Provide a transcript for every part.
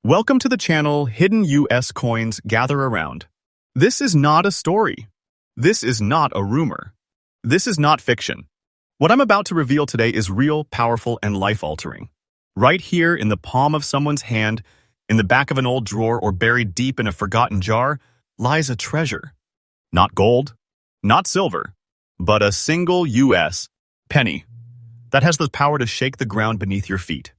Welcome to the channel Hidden US Coins Gather Around. This is not a story. This is not a rumor. This is not fiction. What I'm about to reveal today is real, powerful, and life-altering. Right here in the palm of someone's hand, in the back of an old drawer, or buried deep in a forgotten jar, lies a treasure. Not gold, not silver, but a single US penny that has the power to shake the ground beneath your feet.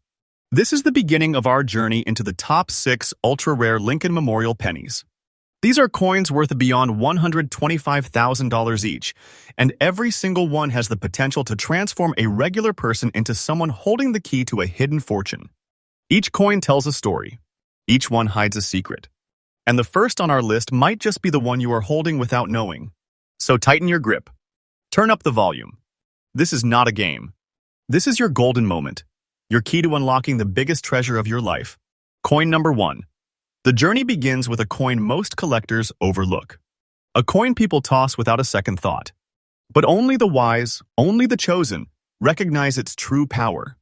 This is the beginning of our journey into the top 6 ultra-rare Lincoln Memorial pennies. These are coins worth beyond $125,000 each, and every single one has the potential to transform a regular person into someone holding the key to a hidden fortune. Each coin tells a story. Each one hides a secret. And the first on our list might just be the one you are holding without knowing. So tighten your grip. Turn up the volume. This is not a game. This is your golden moment. Your key to unlocking the biggest treasure of your life. Coin number 1. The journey begins with a coin most collectors overlook. A coin people toss without a second thought. But only the wise, only the chosen, recognize its true power.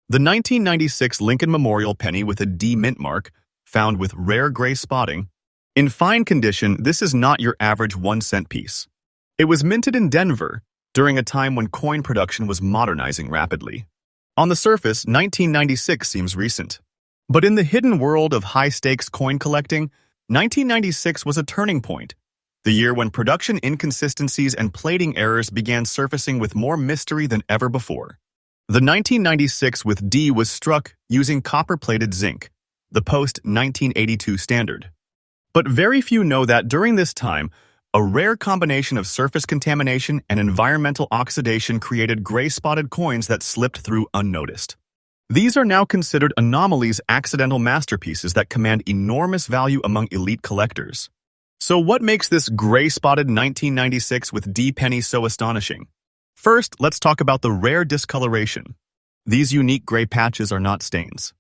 The 1996 Lincoln Memorial penny with a D mint mark, found with rare gray spotting. In fine condition, this is not your average 1-cent piece. It was minted in Denver during a time when coin production was modernizing rapidly. On the surface, 1996 seems recent. But in the hidden world of high-stakes coin collecting, 1996 was a turning point, the year when production inconsistencies and plating errors began surfacing with more mystery than ever before. The 1996 with D was struck using copper-plated zinc, the post-1982 standard. But very few know that during this time, a rare combination of surface contamination and environmental oxidation created gray-spotted coins that slipped through unnoticed. These are now considered anomalies, accidental masterpieces that command enormous value among elite collectors. So what makes this gray-spotted 1996 with D penny so astonishing? First, let's talk about the rare discoloration. These unique gray patches are not stains.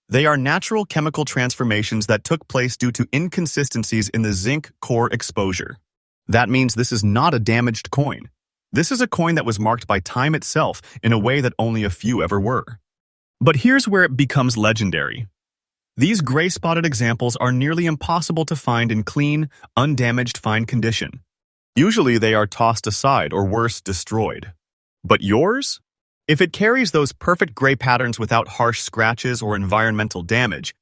They are natural chemical transformations that took place due to inconsistencies in the zinc core exposure. That means this is not a damaged coin. This is a coin that was marked by time itself in a way that only a few ever were. But here's where it becomes legendary. These gray-spotted examples are nearly impossible to find in clean, undamaged fine condition. Usually they are tossed aside or worse, destroyed. But yours? If it carries those perfect gray patterns without harsh scratches or environmental damage,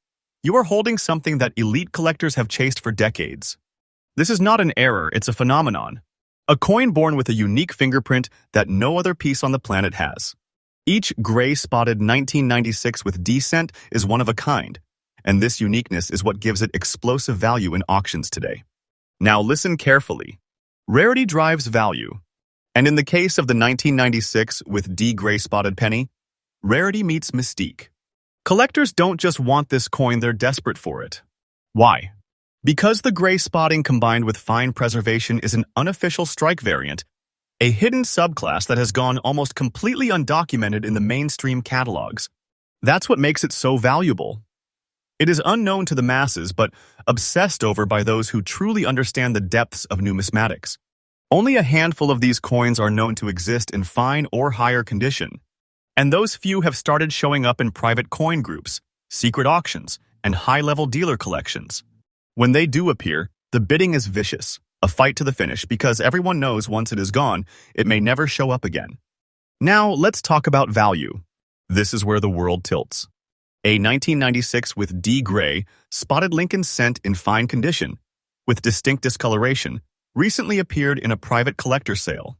you are holding something that elite collectors have chased for decades. This is not an error, it's a phenomenon. A coin born with a unique fingerprint that no other piece on the planet has. Each gray-spotted 1996 with D cent is one of a kind, and this uniqueness is what gives it explosive value in auctions today. Now listen carefully. Rarity drives value. And in the case of the 1996 with D gray-spotted penny, rarity meets mystique. Collectors don't just want this coin, they're desperate for it. Why? Because the gray spotting combined with fine preservation is an unofficial strike variant, a hidden subclass that has gone almost completely undocumented in the mainstream catalogs. That's what makes it so valuable. It is unknown to the masses, but obsessed over by those who truly understand the depths of numismatics. Only a handful of these coins are known to exist in fine or higher condition, and those few have started showing up in private coin groups, secret auctions, and high-level dealer collections. When they do appear, the bidding is vicious, a fight to the finish because everyone knows once it is gone, it may never show up again. Now, let's talk about value. This is where the world tilts. A 1996 with D gray, spotted Lincoln cent in fine condition, with distinct discoloration, recently appeared in a private collector sale.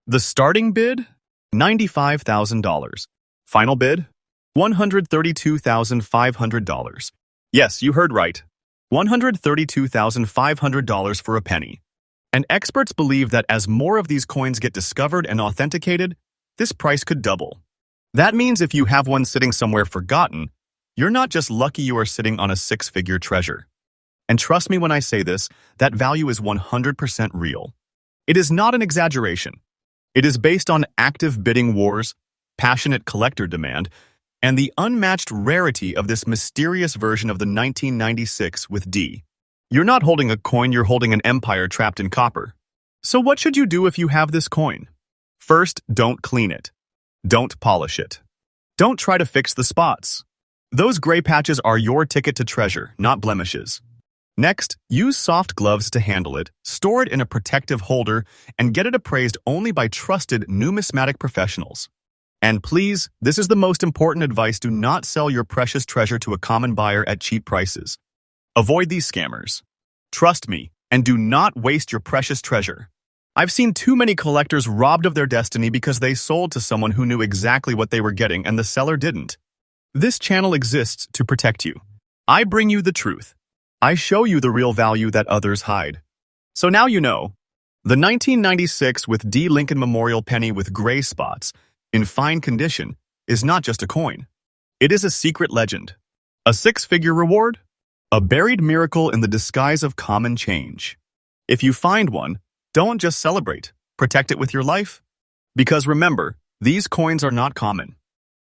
The starting bid? $95,000. Final bid? $132,500. Yes, you heard right. $132,500 for a penny. And experts believe that as more of these coins get discovered and authenticated, this price could double. That means if you have one sitting somewhere forgotten, you're not just lucky you are sitting on a 6-figure treasure. And trust me when I say this, that value is 100% real. It is not an exaggeration. It is based on active bidding wars, passionate collector demand, and the unmatched rarity of this mysterious version of the 1996 with D. You're not holding a coin, you're holding an empire trapped in copper. So what should you do if you have this coin? First, don't clean it. Don't polish it. Don't try to fix the spots. Those gray patches are your ticket to treasure, not blemishes. Next, use soft gloves to handle it, store it in a protective holder, and get it appraised only by trusted numismatic professionals. And please, this is the most important advice: do not sell your precious treasure to a common buyer at cheap prices. Avoid these scammers. Trust me, and do not waste your precious treasure. I've seen too many collectors robbed of their destiny because they sold to someone who knew exactly what they were getting and the seller didn't. This channel exists to protect you. I bring you the truth. I show you the real value that others hide. So now you know. The 1996 with D. Lincoln Memorial penny with gray spots, in fine condition, is not just a coin. It is a secret legend. A six-figure reward? A buried miracle in the disguise of common change. If you find one, don't just celebrate. Protect it with your life. Because remember, these coins are not common.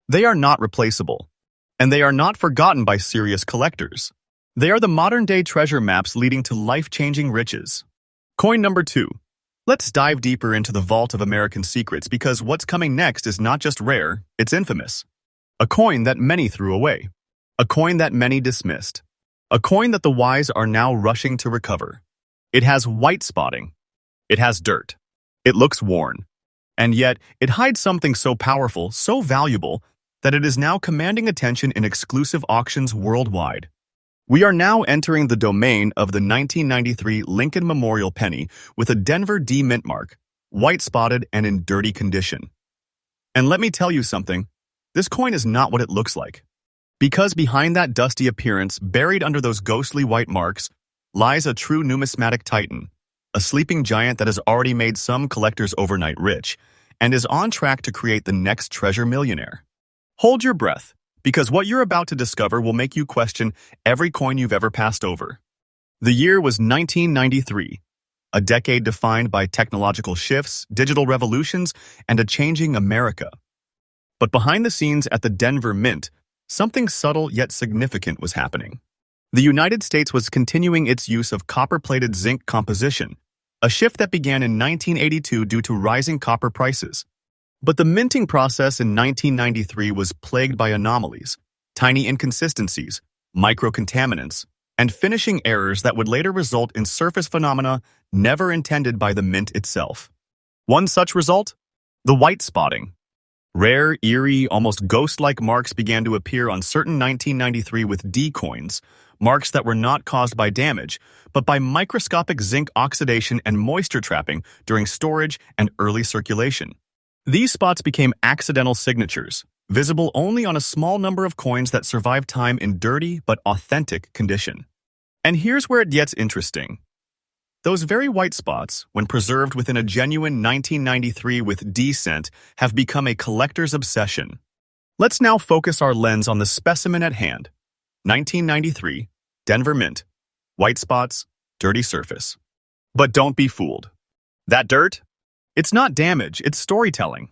They are not replaceable. And they are not forgotten by serious collectors. They are the modern-day treasure maps leading to life-changing riches. Coin number 2. Let's dive deeper into the vault of American secrets, because what's coming next is not just rare, it's infamous. A coin that many threw away. A coin that many dismissed. A coin that the wise are now rushing to recover. It has white spotting. It has dirt. It looks worn. And yet, it hides something so powerful, so valuable, that it is now commanding attention in exclusive auctions worldwide. We are now entering the domain of the 1993 Lincoln Memorial penny with a Denver D mint mark, white-spotted and in dirty condition. And let me tell you something, this coin is not what it looks like. Because behind that dusty appearance, buried under those ghostly white marks, lies a true numismatic titan, a sleeping giant that has already made some collectors overnight rich, and is on track to create the next treasure millionaire. Hold your breath, because what you're about to discover will make you question every coin you've ever passed over. The year was 1993, a decade defined by technological shifts, digital revolutions, and a changing America. But behind the scenes at the Denver Mint, something subtle yet significant was happening. The United States was continuing its use of copper-plated zinc composition, a shift that began in 1982 due to rising copper prices. But the minting process in 1993 was plagued by anomalies, tiny inconsistencies, microcontaminants, and finishing errors that would later result in surface phenomena never intended by the mint itself. One such result? The white spotting. Rare, eerie, almost ghost-like marks began to appear on certain 1993 with D coins, marks that were not caused by damage, but by microscopic zinc oxidation and moisture trapping during storage and early circulation. These spots became accidental signatures, visible only on a small number of coins that survived time in dirty but authentic condition. And here's where it gets interesting. Those very white spots, when preserved within a genuine 1993 with D scent, have become a collector's obsession. Let's now focus our lens on the specimen at hand. 1993, Denver Mint. White spots, dirty surface. But don't be fooled. That dirt? It's not damage, it's storytelling.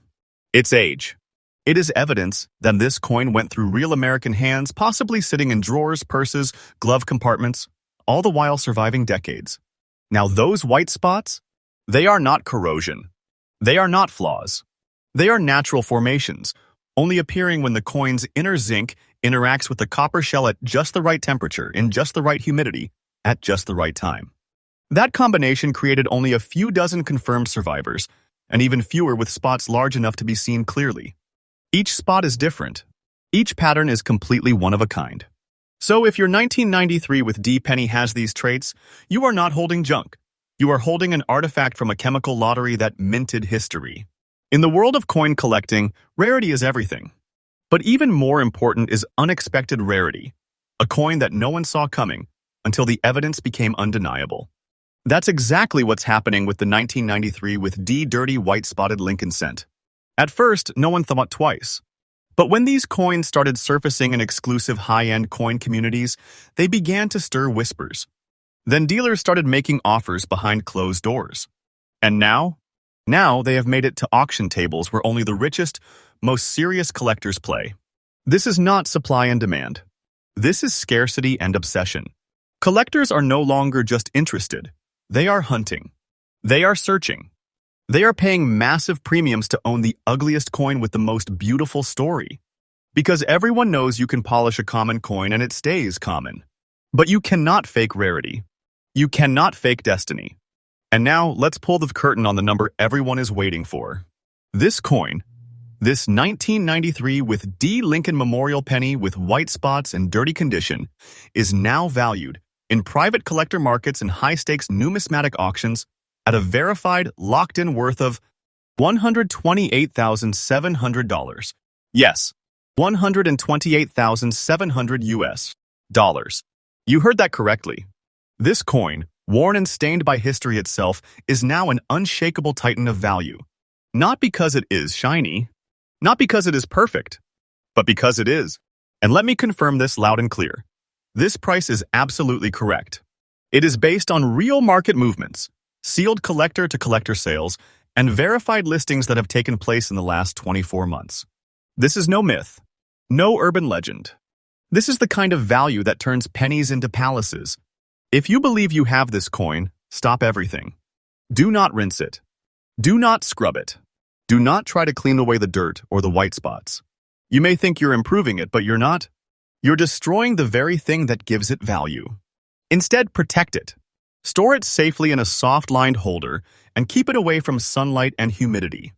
It's age. It is evidence that this coin went through real American hands, possibly sitting in drawers, purses, glove compartments, all the while surviving decades. Now those white spots, they are not corrosion. They are not flaws. They are natural formations, only appearing when the coin's inner zinc interacts with the copper shell at just the right temperature, in just the right humidity, at just the right time. That combination created only a few dozen confirmed survivors, and even fewer with spots large enough to be seen clearly. Each spot is different. Each pattern is completely one of a kind. So if your 1993 with D penny has these traits, you are not holding junk. You are holding an artifact from a chemical lottery that minted history. In the world of coin collecting, rarity is everything. But even more important is unexpected rarity, a coin that no one saw coming until the evidence became undeniable. That's exactly what's happening with the 1993 with D dirty white-spotted Lincoln cent. At first, no one thought twice. But when these coins started surfacing in exclusive high-end coin communities, they began to stir whispers. Then dealers started making offers behind closed doors. And now they have made it to auction tables where only the richest, most serious collectors play. This is not supply and demand. This is scarcity and obsession. Collectors are no longer just interested. They are hunting. They are searching. They are paying massive premiums to own the ugliest coin with the most beautiful story. Because everyone knows you can polish a common coin and it stays common. But you cannot fake rarity. You cannot fake destiny. And now, let's pull the curtain on the number everyone is waiting for. This coin, this 1993 with D. Lincoln Memorial penny with white spots and dirty condition, is now valued in private collector markets and high-stakes numismatic auctions at a verified, locked-in worth of $128,700. Yes, $128,700 US dollars. You heard that correctly. This coin, worn and stained by history itself, is now an unshakable titan of value. Not because it is shiny, not because it is perfect, but because it is. And let me confirm this loud and clear. This price is absolutely correct. It is based on real market movements, sealed collector-to-collector sales, and verified listings that have taken place in the last 24 months. This is no myth, no urban legend. This is the kind of value that turns pennies into palaces. If you believe you have this coin, stop everything. Do not rinse it. Do not scrub it. Do not try to clean away the dirt or the white spots. You may think you're improving it, but you're not. You're destroying the very thing that gives it value. Instead, protect it. Store it safely in a soft-lined holder and keep it away from sunlight and humidity.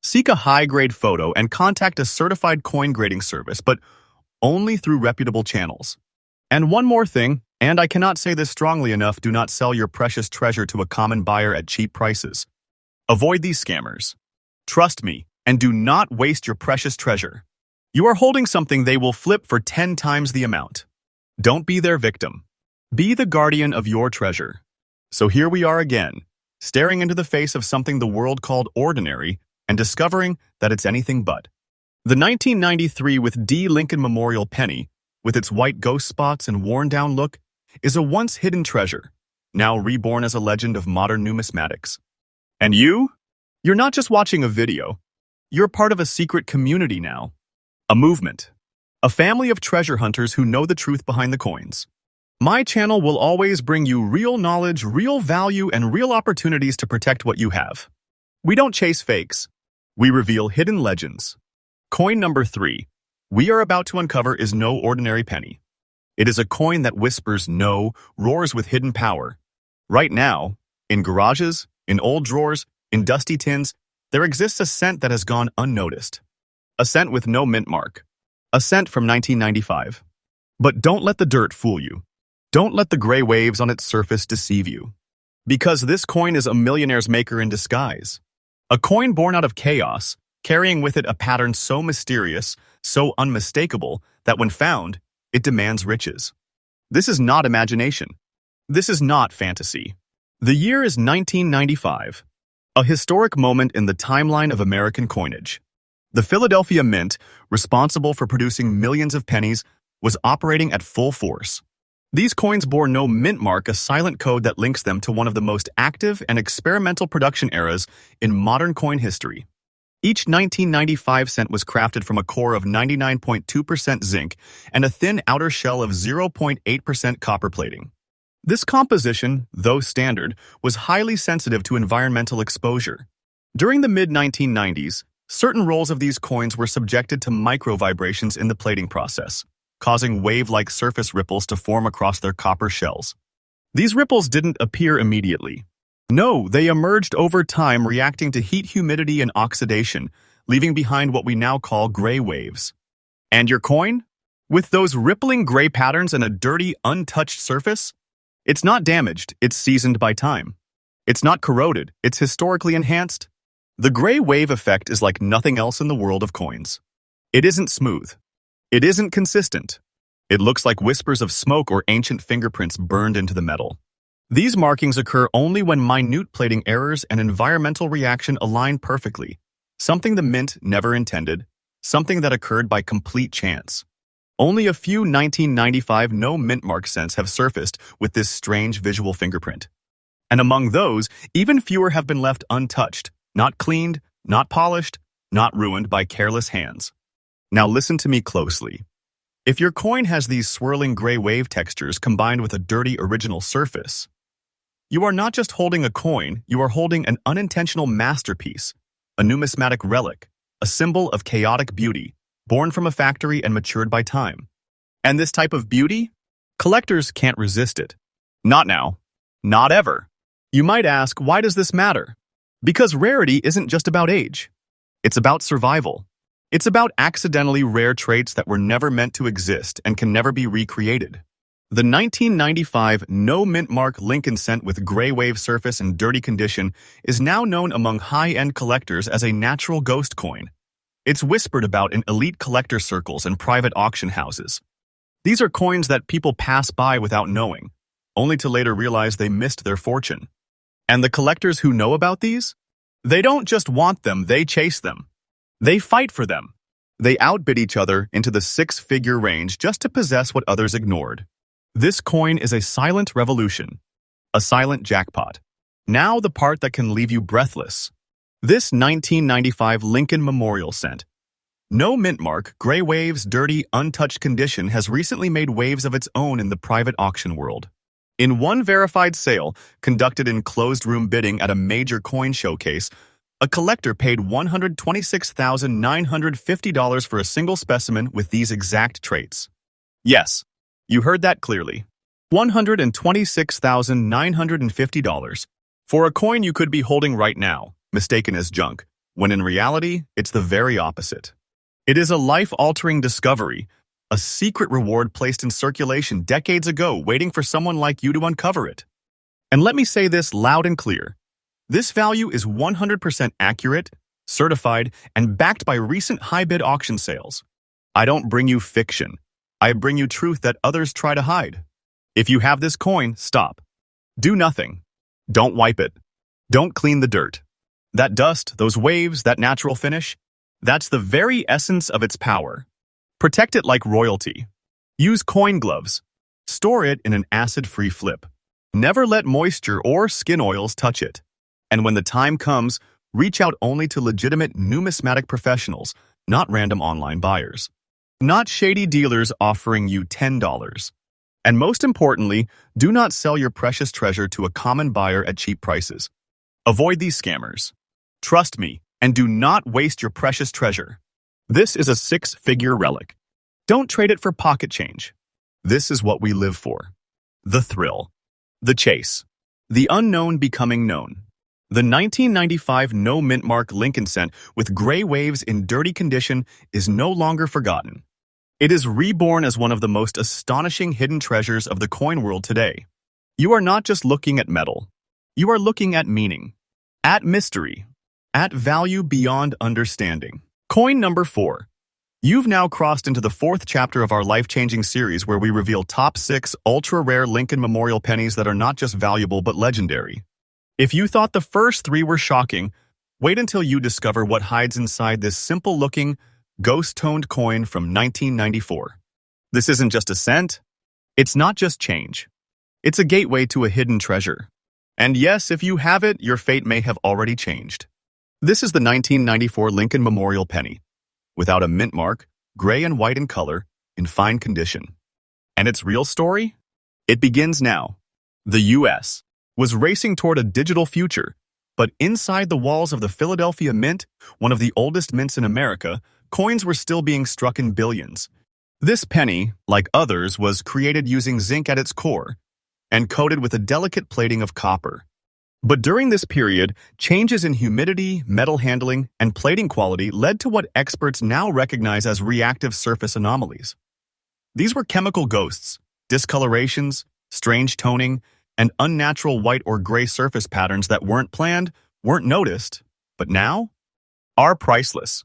Seek a high-grade photo and contact a certified coin grading service, but only through reputable channels. And one more thing, and I cannot say this strongly enough, do not sell your precious treasure to a common buyer at cheap prices. Avoid these scammers. Trust me, and do not waste your precious treasure. You are holding something they will flip for 10 times the amount. Don't be their victim. Be the guardian of your treasure. So here we are again, staring into the face of something the world called ordinary and discovering that it's anything but. The 1993 with D. Lincoln Memorial penny, with its white ghost spots and worn-down look, is a once-hidden treasure, now reborn as a legend of modern numismatics. And you? You're not just watching a video. You're part of a secret community now. A movement. A family of treasure hunters who know the truth behind the coins. My channel will always bring you real knowledge, real value, and real opportunities to protect what you have. We don't chase fakes. We reveal hidden legends. Coin number 3 we are about to uncover is no ordinary penny. It is a coin that whispers no, roars with hidden power. Right now, in garages, in old drawers, in dusty tins, there exists a scent that has gone unnoticed. A scent with no mint mark. A scent from 1995. But don't let the dirt fool you. Don't let the gray waves on its surface deceive you. Because this coin is a millionaire's maker in disguise. A coin born out of chaos, carrying with it a pattern so mysterious, so unmistakable, that when found, it demands riches. This is not imagination. This is not fantasy. The year is 1995, a historic moment in the timeline of American coinage. The Philadelphia Mint, responsible for producing millions of pennies, was operating at full force. These coins bore no mint mark, a silent code that links them to one of the most active and experimental production eras in modern coin history. Each 1995 cent was crafted from a core of 99.2% zinc and a thin outer shell of 0.8% copper plating. This composition, though standard, was highly sensitive to environmental exposure. During the mid-1990s, certain rolls of these coins were subjected to micro-vibrations in the plating process, causing wave-like surface ripples to form across their copper shells. These ripples didn't appear immediately. No, they emerged over time, reacting to heat, humidity, and oxidation, leaving behind what we now call gray waves. And your coin? With those rippling gray patterns and a dirty, untouched surface? It's not damaged, it's seasoned by time. It's not corroded, it's historically enhanced. The gray wave effect is like nothing else in the world of coins. It isn't smooth. It isn't consistent. It looks like whispers of smoke or ancient fingerprints burned into the metal. These markings occur only when minute plating errors and environmental reaction align perfectly, something the mint never intended, something that occurred by complete chance. Only a few 1995 no mint mark cents have surfaced with this strange visual fingerprint. And among those, even fewer have been left untouched, not cleaned, not polished, not ruined by careless hands. Now listen to me closely. If your coin has these swirling gray wave textures combined with a dirty original surface, you are not just holding a coin, you are holding an unintentional masterpiece, a numismatic relic, a symbol of chaotic beauty, born from a factory and matured by time. And this type of beauty? Collectors can't resist it. Not now. Not ever. You might ask, why does this matter? Because rarity isn't just about age. It's about survival. It's about accidentally rare traits that were never meant to exist and can never be recreated. The 1995 no mint mark Lincoln cent with gray wave surface and dirty condition is now known among high-end collectors as a natural ghost coin. It's whispered about in elite collector circles and private auction houses. These are coins that people pass by without knowing, only to later realize they missed their fortune. And the collectors who know about these? They don't just want them, they chase them. They fight for them. They outbid each other into the six-figure range just to possess what others ignored. This coin is a silent revolution, a silent jackpot. Now the part that can leave you breathless. This 1995 Lincoln Memorial cent. No mint mark, gray waves, dirty, untouched condition has recently made waves of its own in the private auction world. In one verified sale, conducted in closed-room bidding at a major coin showcase, a collector paid $126,950 for a single specimen with these exact traits. Yes, you heard that clearly. $126,950 for a coin you could be holding right now, mistaken as junk, when in reality, it's the very opposite. It is a life-altering discovery, a secret reward placed in circulation decades ago waiting for someone like you to uncover it. And let me say this loud and clear. This value is 100% accurate, certified, and backed by recent high-bid auction sales. I don't bring you fiction. I bring you truth that others try to hide. If you have this coin, stop. Do nothing. Don't wipe it. Don't clean the dirt. That dust, those waves, that natural finish, that's the very essence of its power. Protect it like royalty. Use coin gloves. Store it in an acid-free flip. Never let moisture or skin oils touch it. And when the time comes, reach out only to legitimate numismatic professionals, not random online buyers. Not shady dealers offering you $10. And most importantly, do not sell your precious treasure to a common buyer at cheap prices. Avoid these scammers. Trust me, and do not waste your precious treasure. This is a six-figure relic. Don't trade it for pocket change. This is what we live for. The thrill. The chase. The unknown becoming known. The 1995 no mint mark Lincoln cent with gray waves in dirty condition is no longer forgotten. It is reborn as one of the most astonishing hidden treasures of the coin world today. You are not just looking at metal. You are looking at meaning, at mystery, at value beyond understanding. Coin number 4. You've now crossed into the 4th chapter of our life-changing series where we reveal top 6 ultra-rare Lincoln Memorial pennies that are not just valuable but legendary. If you thought the first 3 were shocking, wait until you discover what hides inside this simple-looking, ghost-toned coin from 1994. This isn't just a cent. It's not just change. It's a gateway to a hidden treasure. And yes, if you have it, your fate may have already changed. This is the 1994 Lincoln Memorial penny, without a mint mark, gray and white in color, in fine condition. And its real story? It begins now. The U.S. was racing toward a digital future, but inside the walls of the Philadelphia Mint, one of the oldest mints in America, coins were still being struck in billions. This penny, like others, was created using zinc at its core and coated with a delicate plating of copper. But during this period, changes in humidity, metal handling, and plating quality led to what experts now recognize as reactive surface anomalies. These were chemical ghosts, discolorations, strange toning, and unnatural white or gray surface patterns that weren't planned, weren't noticed, but now are priceless.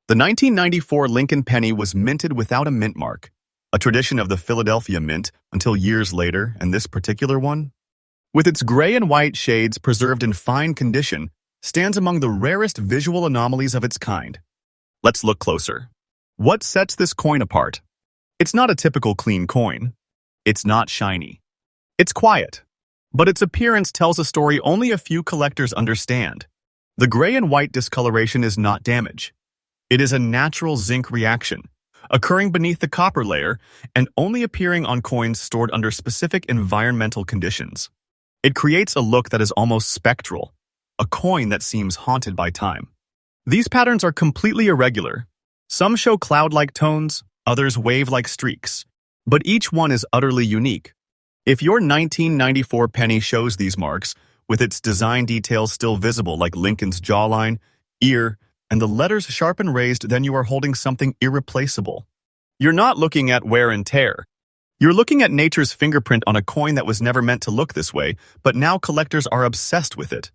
The 1994 Lincoln penny was minted without a mint mark, a tradition of the Philadelphia Mint until years later, and this particular one, with its gray and white shades preserved in fine condition, stands among the rarest visual anomalies of its kind. Let's look closer. What sets this coin apart? It's not a typical clean coin. It's not shiny. It's quiet. But its appearance tells a story only a few collectors understand. The gray and white discoloration is not damage. It is a natural zinc reaction, occurring beneath the copper layer and only appearing on coins stored under specific environmental conditions. It creates a look that is almost spectral, a coin that seems haunted by time. These patterns are completely irregular. Some show cloud-like tones, others wave-like streaks, but each one is utterly unique. If your 1994 penny shows these marks, with its design details still visible like Lincoln's jawline, ear, and the letters sharp and raised, then you are holding something irreplaceable. You're not looking at wear and tear. You're looking at nature's fingerprint on a coin that was never meant to look this way, but now collectors are obsessed with it.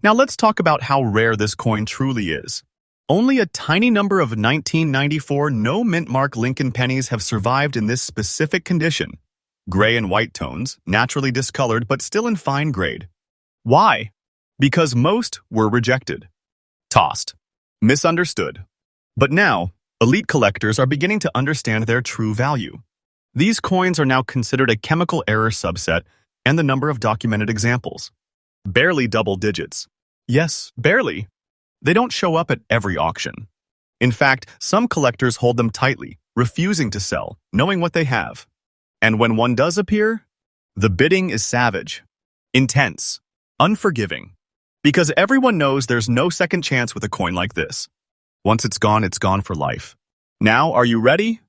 Now let's talk about how rare this coin truly is. Only a tiny number of 1994 no mint mark Lincoln pennies have survived in this specific condition. Gray and white tones, naturally discolored but still in fine grade. Why? Because most were rejected, tossed, misunderstood. But now, elite collectors are beginning to understand their true value. These coins are now considered a chemical error subset, and the number of documented examples. Barely double digits. Yes, barely. They don't show up at every auction. In fact, some collectors hold them tightly, refusing to sell, knowing what they have. And when one does appear, the bidding is savage, intense, unforgiving. Because everyone knows there's no second chance with a coin like this. Once it's gone for life. Now, are you ready?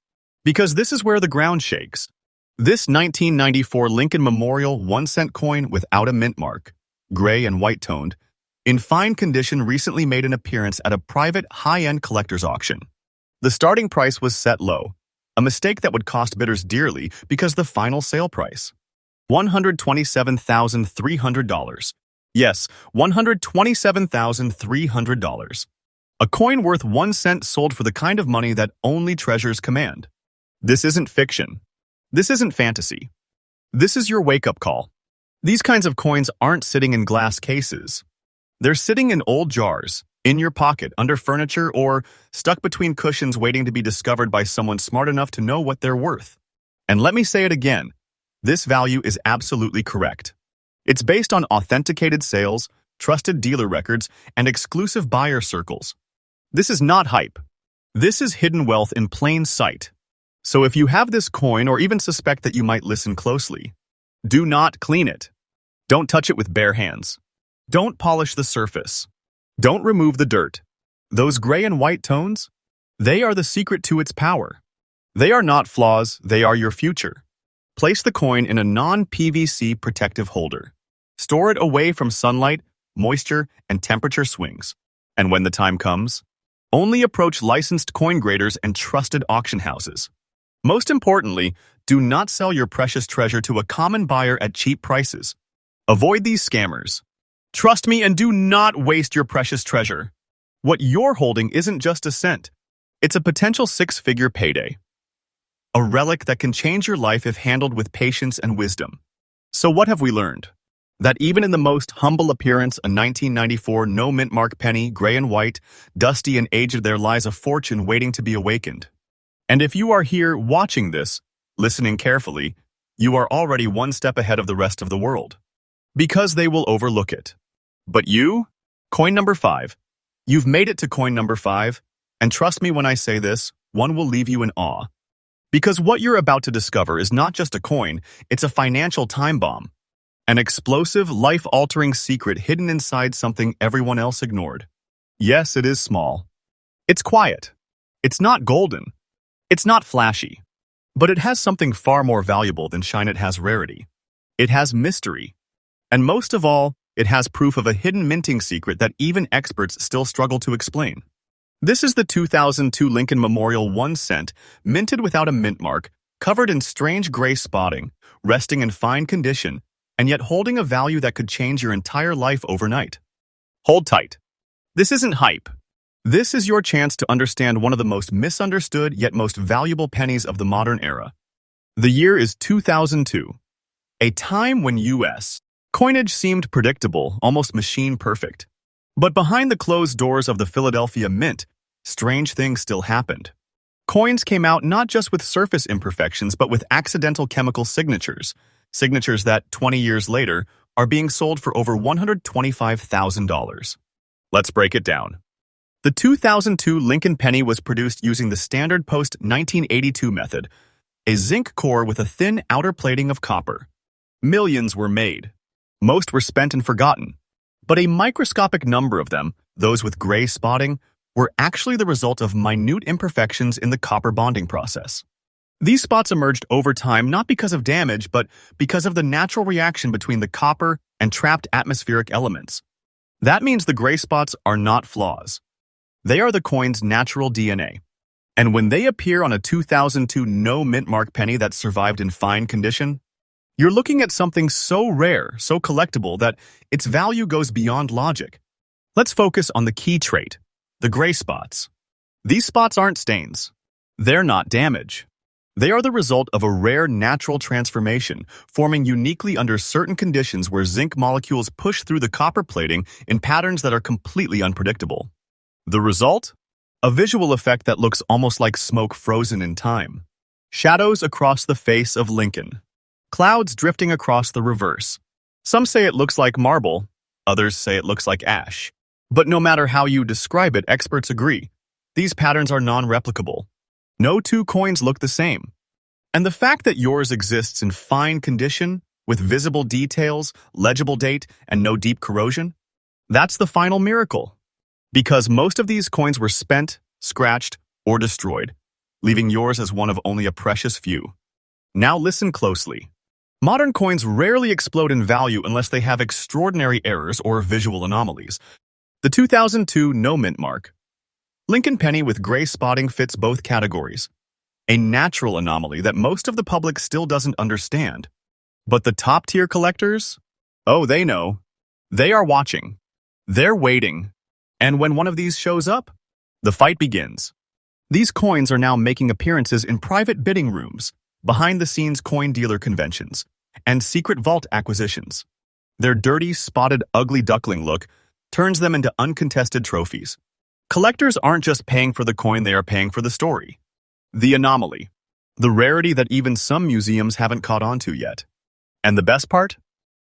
Because this is where the ground shakes. This 1994 Lincoln Memorial 1-cent coin without a mint mark, gray and white toned, in fine condition recently made an appearance at a private high-end collector's auction. The starting price was set low, a mistake that would cost bidders dearly because the final sale price. $127,300. Yes, $127,300. A coin worth 1 cent sold for the kind of money that only treasures command. This isn't fiction. This isn't fantasy. This is your wake-up call. These kinds of coins aren't sitting in glass cases. They're sitting in old jars, in your pocket, under furniture, or stuck between cushions waiting to be discovered by someone smart enough to know what they're worth. And let me say it again. This value is absolutely correct. It's based on authenticated sales, trusted dealer records, and exclusive buyer circles. This is not hype. This is hidden wealth in plain sight. So if you have this coin or even suspect that you might listen closely, do not clean it. Don't touch it with bare hands. Don't polish the surface. Don't remove the dirt. Those gray and white tones, they are the secret to its power. They are not flaws, they are your future. Place the coin in a non-PVC protective holder. Store it away from sunlight, moisture, and temperature swings. And when the time comes, only approach licensed coin graders and trusted auction houses. Most importantly, do not sell your precious treasure to a common buyer at cheap prices. Avoid these scammers. Trust me and do not waste your precious treasure. What you're holding isn't just a cent. It's a potential 6-figure payday. A relic that can change your life if handled with patience and wisdom. So what have we learned? That even in the most humble appearance, a 1994 no mint mark penny, gray and white, dusty and aged, there lies a fortune waiting to be awakened. And if you are here watching this, listening carefully, you are already one step ahead of the rest of the world. Because they will overlook it. But you, coin number 5, you've made it to coin number 5, and trust me when I say this, one will leave you in awe. Because what you're about to discover is not just a coin, it's a financial time bomb. An explosive, life-altering secret hidden inside something everyone else ignored. Yes, it is small. It's quiet. It's not golden. It's not flashy. But it has something far more valuable than shine. It has rarity. It has mystery. And most of all, it has proof of a hidden minting secret that even experts still struggle to explain. This is the 2002 Lincoln Memorial 1 cent, minted without a mint mark, covered in strange gray spotting, resting in fine condition, and yet holding a value that could change your entire life overnight. Hold tight. This isn't hype. This is your chance to understand one of the most misunderstood yet most valuable pennies of the modern era. The year is 2002, a time when U.S. coinage seemed predictable, almost machine-perfect. But behind the closed doors of the Philadelphia Mint, strange things still happened. Coins came out not just with surface imperfections, but with accidental chemical signatures, signatures that, 20 years later, are being sold for over $125,000. Let's break it down. The 2002 Lincoln penny was produced using the standard post-1982 method, a zinc core with a thin outer plating of copper. Millions were made. Most were spent and forgotten. But a microscopic number of them, those with gray spotting, were actually the result of minute imperfections in the copper bonding process. These spots emerged over time not because of damage, but because of the natural reaction between the copper and trapped atmospheric elements. That means the gray spots are not flaws. They are the coin's natural DNA. And when they appear on a 2002 no mint mark penny that survived in fine condition, you're looking at something so rare, so collectible, that its value goes beyond logic. Let's focus on the key trait, the gray spots. These spots aren't stains. They're not damage. They are the result of a rare natural transformation, forming uniquely under certain conditions where zinc molecules push through the copper plating in patterns that are completely unpredictable. The result? A visual effect that looks almost like smoke frozen in time. Shadows across the face of Lincoln. Clouds drifting across the reverse. Some say it looks like marble, others say it looks like ash. But no matter how you describe it, experts agree. These patterns are non-replicable. No two coins look the same. And the fact that yours exists in fine condition, with visible details, legible date, and no deep corrosion, that's the final miracle. Because most of these coins were spent, scratched, or destroyed, leaving yours as one of only a precious few. Now listen closely. Modern coins rarely explode in value unless they have extraordinary errors or visual anomalies. The 2002 no mint mark Lincoln penny with gray spotting fits both categories. A natural anomaly that most of the public still doesn't understand. But the top-tier collectors? Oh, they know. They are watching. They're waiting. And when one of these shows up, the fight begins. These coins are now making appearances in private bidding rooms, behind-the-scenes coin dealer conventions, and secret vault acquisitions. Their dirty, spotted, ugly duckling look turns them into uncontested trophies. Collectors aren't just paying for the coin, they are paying for the story. The anomaly. The rarity that even some museums haven't caught on to yet. And the best part?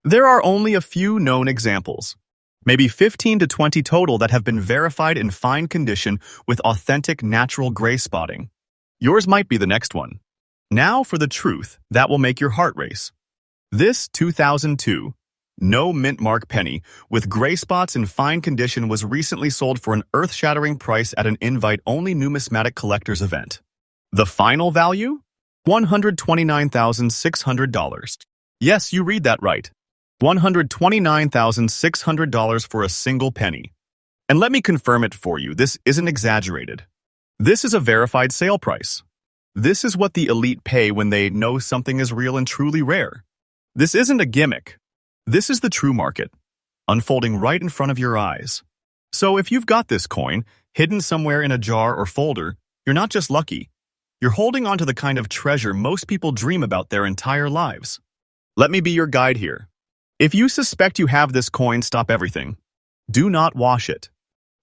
There are only a few known examples. Maybe 15 to 20 total that have been verified in fine condition with authentic natural gray spotting. Yours might be the next one. Now for the truth that will make your heart race. This 2002 no mint mark penny with gray spots in fine condition was recently sold for an earth-shattering price at an invite-only numismatic collector's event. The final value? $129,600. Yes, you read that right. $129,600 for a single penny. And let me confirm it for you, this isn't exaggerated. This is a verified sale price. This is what the elite pay when they know something is real and truly rare. This isn't a gimmick. This is the true market, unfolding right in front of your eyes. So if you've got this coin, hidden somewhere in a jar or folder, you're not just lucky. You're holding on to the kind of treasure most people dream about their entire lives. Let me be your guide here. If you suspect you have this coin, stop everything. Do not wash it.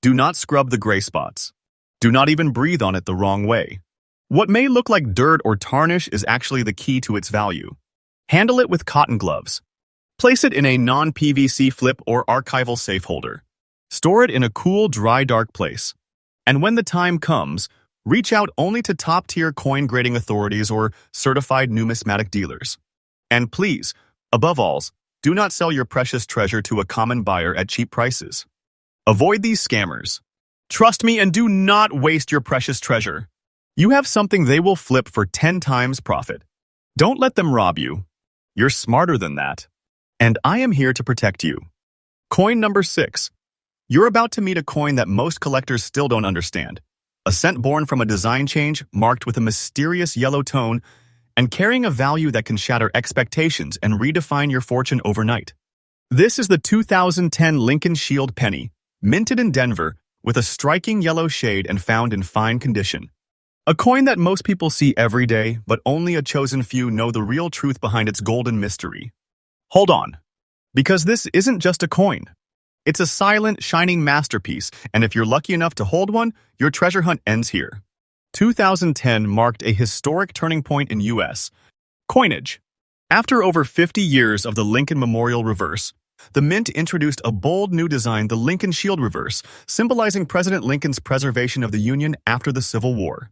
Do not scrub the gray spots. Do not even breathe on it the wrong way. What may look like dirt or tarnish is actually the key to its value. Handle it with cotton gloves. Place it in a non-PVC flip or archival safe holder. Store it in a cool, dry, dark place. And when the time comes, reach out only to top-tier coin grading authorities or certified numismatic dealers. And please, above all, do not sell your precious treasure to a common buyer at cheap prices. Avoid these scammers. Trust me and do not waste your precious treasure. You have something they will flip for 10 times profit. Don't let them rob you. You're smarter than that. And I am here to protect you. Coin number 6. You're about to meet a coin that most collectors still don't understand. A cent born from a design change, marked with a mysterious yellow tone, and carrying a value that can shatter expectations and redefine your fortune overnight. This is the 2010 Lincoln Shield penny, minted in Denver, with a striking yellow shade and found in fine condition. A coin that most people see every day, but only a chosen few know the real truth behind its golden mystery. Hold on, because this isn't just a coin. It's a silent, shining masterpiece, and if you're lucky enough to hold one, your treasure hunt ends here. 2010 marked a historic turning point in U.S. coinage. After over 50 years of the Lincoln Memorial Reverse, the Mint introduced a bold new design, the Lincoln Shield Reverse, symbolizing President Lincoln's preservation of the Union after the Civil War.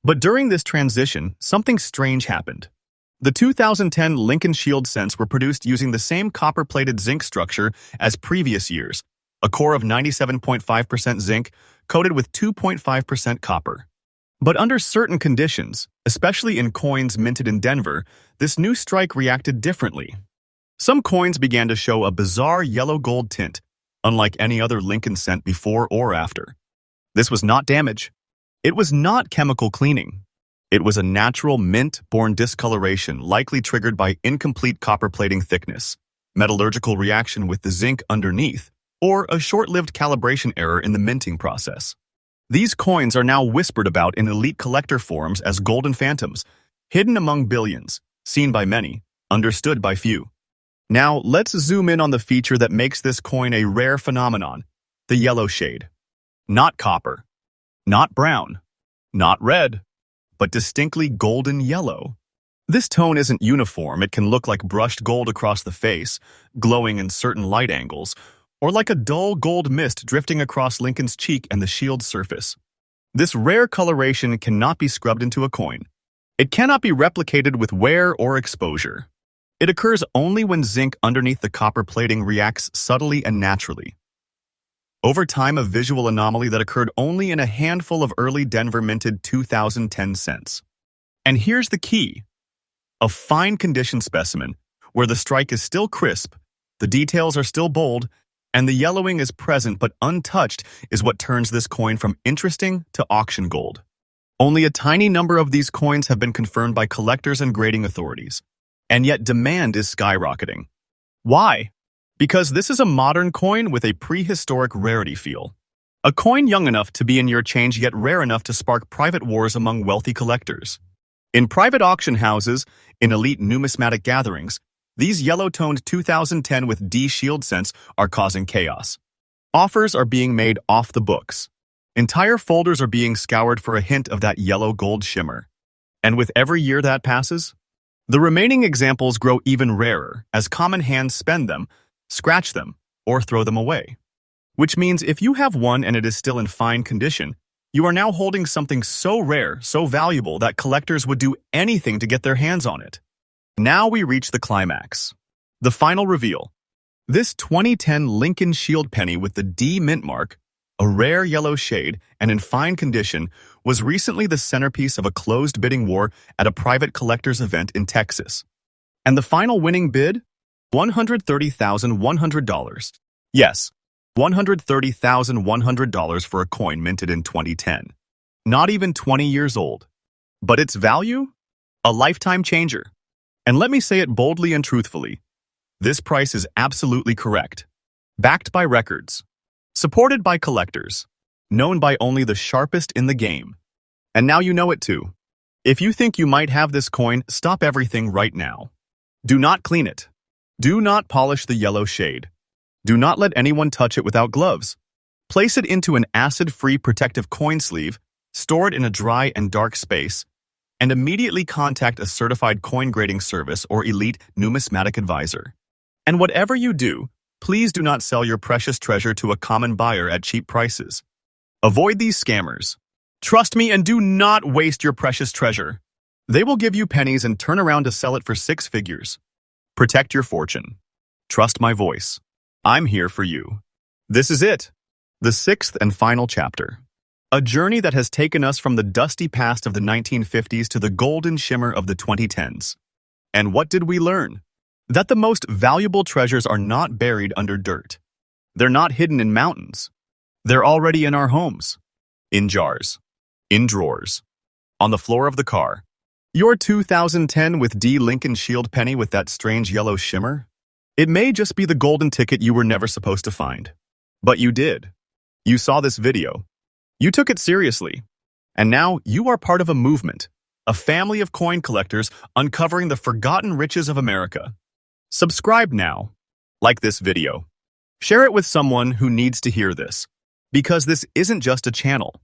But during this transition, something strange happened. The 2010 Lincoln Shield cents were produced using the same copper-plated zinc structure as previous years, a core of 97.5% zinc, coated with 2.5% copper. But under certain conditions, especially in coins minted in Denver, this new strike reacted differently. Some coins began to show a bizarre yellow-gold tint, unlike any other Lincoln cent before or after. This was not damage. It was not chemical cleaning. It was a natural mint-borne discoloration likely triggered by incomplete copper plating thickness, metallurgical reaction with the zinc underneath, or a short-lived calibration error in the minting process. These coins are now whispered about in elite collector forums as golden phantoms, hidden among billions, seen by many, understood by few. Now, let's zoom in on the feature that makes this coin a rare phenomenon, the yellow shade. Not copper, not brown, not red, but distinctly golden yellow. This tone isn't uniform. It can look like brushed gold across the face, glowing in certain light angles, or like a dull gold mist drifting across Lincoln's cheek and the shield's surface. This rare coloration cannot be scrubbed into a coin. It cannot be replicated with wear or exposure. It occurs only when zinc underneath the copper plating reacts subtly and naturally. Over time, a visual anomaly that occurred only in a handful of early Denver minted 2010 cents. And here's the key. A fine condition specimen, where the strike is still crisp, the details are still bold, and the yellowing is present but untouched, is what turns this coin from interesting to auction gold. Only a tiny number of these coins have been confirmed by collectors and grading authorities. And yet demand is skyrocketing. Why? Because this is a modern coin with a prehistoric rarity feel. A coin young enough to be in your change yet rare enough to spark private wars among wealthy collectors. In private auction houses, in elite numismatic gatherings, these yellow-toned 2010 with D shield cents are causing chaos. Offers are being made off the books. Entire folders are being scoured for a hint of that yellow-gold shimmer. And with every year that passes, the remaining examples grow even rarer as common hands spend them, scratch them, or throw them away. Which means if you have one and it is still in fine condition, you are now holding something so rare, so valuable that collectors would do anything to get their hands on it. Now we reach the climax. The final reveal. This 2010 Lincoln Shield penny with the D mint mark, a rare yellow shade and in fine condition, was recently the centerpiece of a closed bidding war at a private collector's event in Texas. And the final winning bid? $130,100. Yes, $130,100 for a coin minted in 2010. Not even 20 years old. But its value? A lifetime changer. And let me say it boldly and truthfully. This price is absolutely correct. Backed by records. Supported by collectors. Known by only the sharpest in the game. And now you know it too. If you think you might have this coin, stop everything right now. Do not clean it. Do not polish the yellow shade. Do not let anyone touch it without gloves. Place it into an acid-free protective coin sleeve, store it in a dry and dark space, and immediately contact a certified coin grading service or elite numismatic advisor. And whatever you do, please do not sell your precious treasure to a common buyer at cheap prices. Avoid these scammers. Trust me and do not waste your precious treasure. They will give you pennies and turn around to sell it for 6 figures. Protect your fortune. Trust my voice. I'm here for you. This is it. The 6th and final chapter. A journey that has taken us from the dusty past of the 1950s to the golden shimmer of the 2010s. And what did we learn? That the most valuable treasures are not buried under dirt. They're not hidden in mountains. They're already in our homes. In jars. In drawers. On the floor of the car. Your 2010 with D Lincoln Shield penny with that strange yellow shimmer? It may just be the golden ticket you were never supposed to find. But you did. You saw this video. You took it seriously. And now you are part of a movement, a family of coin collectors uncovering the forgotten riches of America. Subscribe now. Like this video. Share it with someone who needs to hear this. Because this isn't just a channel.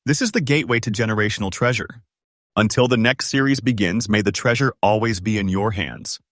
This is the gateway to generational treasure. Until the next series begins, may the treasure always be in your hands.